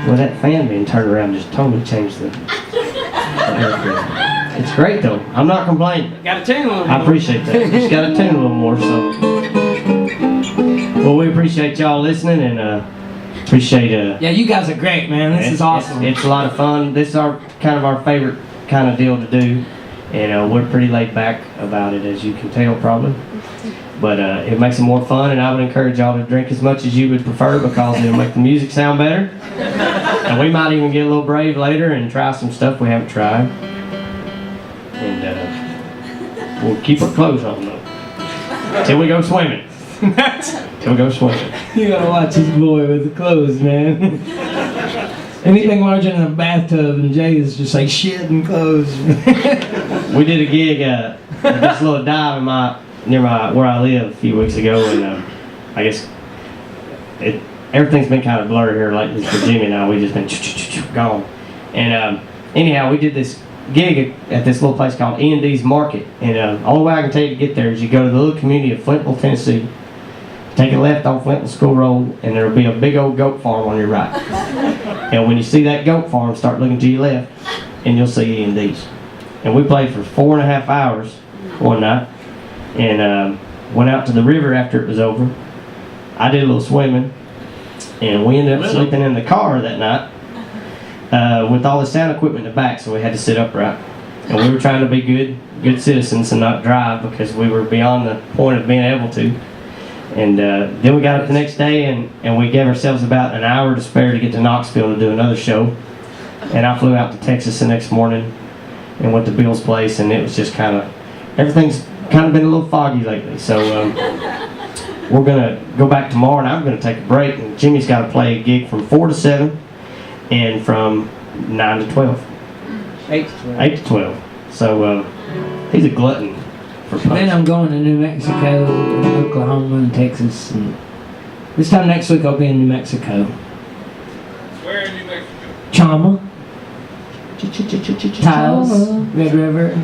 Well, that fan being turned around just totally changed the airfield. It's great though. I'm not complaining. Got to tune a little more. I appreciate that. Just got to tune a little more. So, well, we appreciate y'all listening and appreciate. Yeah, you guys are great, man. This is awesome. It's a lot of fun. This is our favorite kind of deal to do, and we're pretty laid back about it, as you can tell probably. But it makes it more fun, and I would encourage y'all to drink as much as you would prefer because it'll make the music sound better. And we might even get a little brave later and try some stuff we haven't tried. And we'll keep our clothes on though. Till we go swimming. Till we go swimming. You gotta watch this boy with the clothes, man. Anything larger than a bathtub and Jay is just like shit and clothes. We did a gig at this little dive near where I live a few weeks ago, and I guess everything's been kind of blurry here lately for Jimmy and I. We just been gone. And anyhow, we did this gig at this little place called E&D's Market, and the only way I can tell you to get there is you go to the little community of Flintville, Tennessee, take a left on Flintville School Road, and there'll be a big old goat farm on your right. And when you see that goat farm, start looking to your left, and you'll see E&D's. And we played for 4.5 hours one night, and went out to the river after it was over. I did a little swimming, and we ended up sleeping in the car that night with all the sound equipment in the back, so we had to sit upright. And we were trying to be good citizens and not drive because we were beyond the point of being able to. And then we got up the next day, and we gave ourselves about an hour to spare to get to Knoxville to do another show. And I flew out to Texas the next morning and went to Bill's place, and it was just everything's kind of been a little foggy lately. So we're going to go back tomorrow, and I'm going to take a break. And Jimmy's got to play a gig from 4 to 7 and from 9 to 12. 8 to 12. 8 to 12. So he's a glutton for punch. Then I'm going to New Mexico, and Oklahoma, and Texas. And this time next week I'll be in New Mexico. Where in New Mexico? Chama. Tiles. Red River.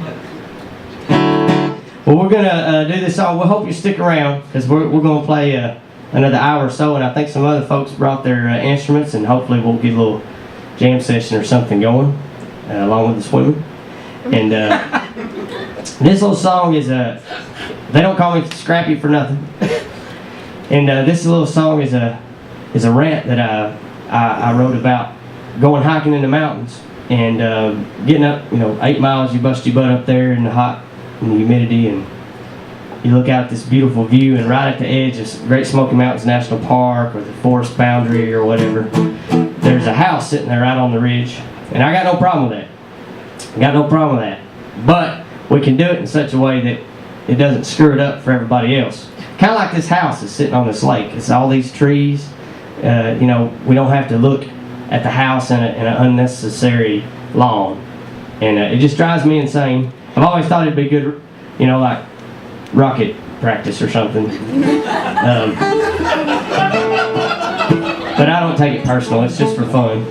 Well, we're going to do this song. We hope you stick around because we're going to play another hour or so, and I think some other folks brought their instruments, and hopefully we'll get a little jam session or something going along with the swimming. And this little song is they don't call me Scrappy for nothing. And this little song is a rant that I wrote about going hiking in the mountains and getting up, 8 miles. You bust your butt up there in the hot and the humidity, and you look out at this beautiful view, and right at the edge of Great Smoky Mountains National Park or the forest boundary or whatever, there's a house sitting there right on the ridge. And I got no problem with that. But we can do it in such a way that it doesn't screw it up for everybody else. Kind of like this house is sitting on this lake. It's all these trees. We don't have to look at the house in an unnecessary lawn. And it just drives me insane. I've always thought it'd be good, like rocket practice or something. But I don't take it personal. It's just for fun.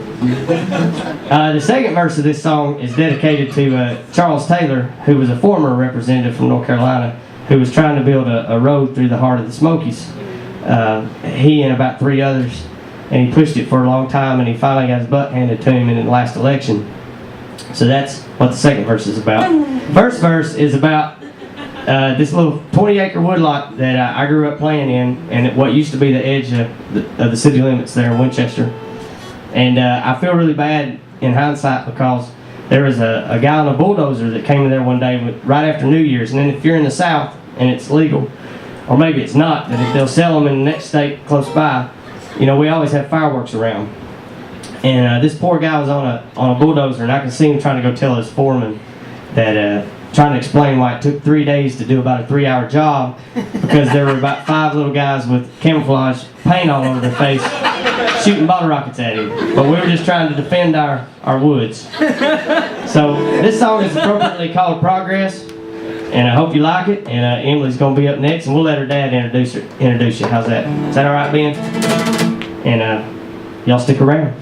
The second verse of this song is dedicated to Charles Taylor, who was a former representative from North Carolina, who was trying to build a road through the heart of the Smokies. He and about 3 others, and he pushed it for a long time, and he finally got his butt handed to him in the last election. So that's what the second verse is about. First verse is about this little 20-acre woodlot that I grew up playing in, and what used to be the edge of the city limits there in Winchester. And I feel really bad in hindsight because there was a guy on a bulldozer that came in there one day right after New Year's. And then if you're in the South and it's legal, or maybe it's not, but if they'll sell them in the next state close by, we always have fireworks around. And this poor guy was on a bulldozer, and I could see him trying to go tell his foreman that trying to explain why it took 3 days to do about a 3-hour job because there were about 5 little guys with camouflage paint all over their face shooting bottle rockets at him. But we were just trying to defend our woods. So this song is appropriately called Progress, and I hope you like it. And Emily's going to be up next, and we'll let her dad introduce you. How's that? Is that all right, Ben? And y'all stick around.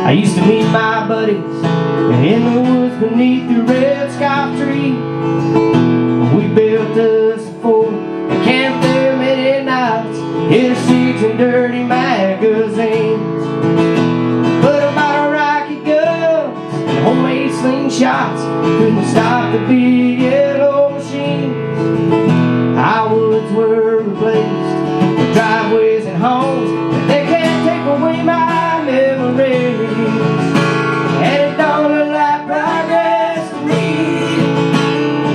I used to meet my buddies in the woods beneath the red sky tree. We built us a fort and camped there many nights in cigs and dirty magazines. But about rocky guns and homemade slingshots couldn't stop the big yellow machines. Our woods were replaced with driveways and homes, but they can't take away my memories. And it don't look like progress to me.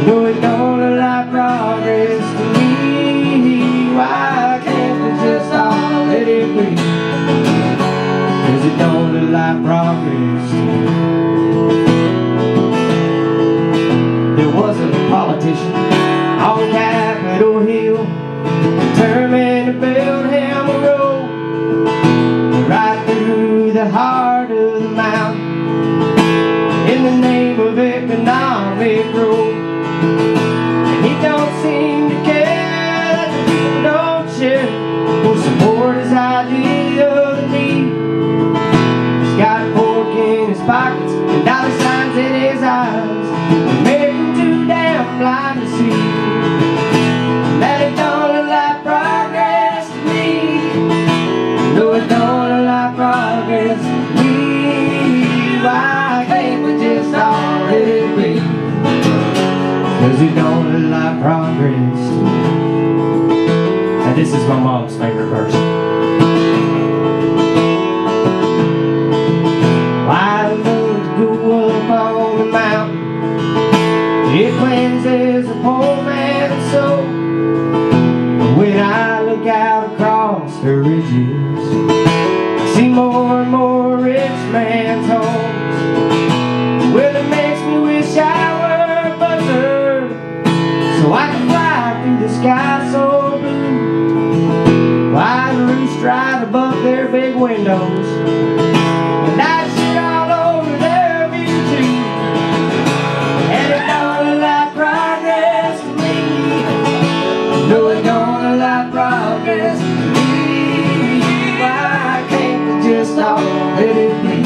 No, it don't look like progress to me. Why can't we just all let it be? 'Cause it don't look like progress to me. There was a politician on Capitol Hill determined to build him a road right through the heart of the mountain in the name of economic growth. And he don't seem to care that the people don't share or support his idea of the need. He's got pork in his pockets and dollar signs in his eyes, make him too damn blind to see that it don't look like progress to me. No, it don't look like progress to me. Why can't we just all let it be? 'Cause it don't look like progress to me. Now this is my mom's favorite verse. I love to go up on the mountain. It cleanses a poor man's soul. But when I look out across the ridges, I see more and more rich man's homes. Well, it makes me wish I were a buzzard, so I could fly through the sky so blue. Fly the roost right above their big windows, and I'd shit all over their view too. And it don't look like progress to me. No, it don't look like progress to me. Why can't we just all let it be?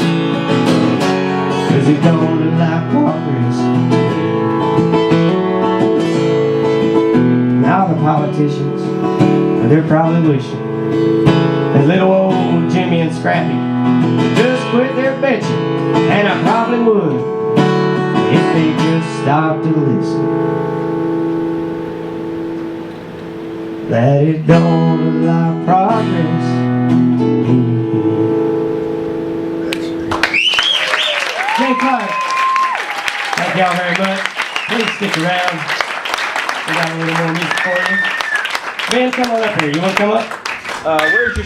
'Cause it don't look like progress. Now the politicians, they're probably wishing that little old Jimmy and Scrappy just quit their bitching, and I probably would if they just stopped to listen. That it don't look like progress. Jay Clark, thank y'all very much. Please stick around. We got a little more music for you. Ben, come on up here. You want to come up? Where's your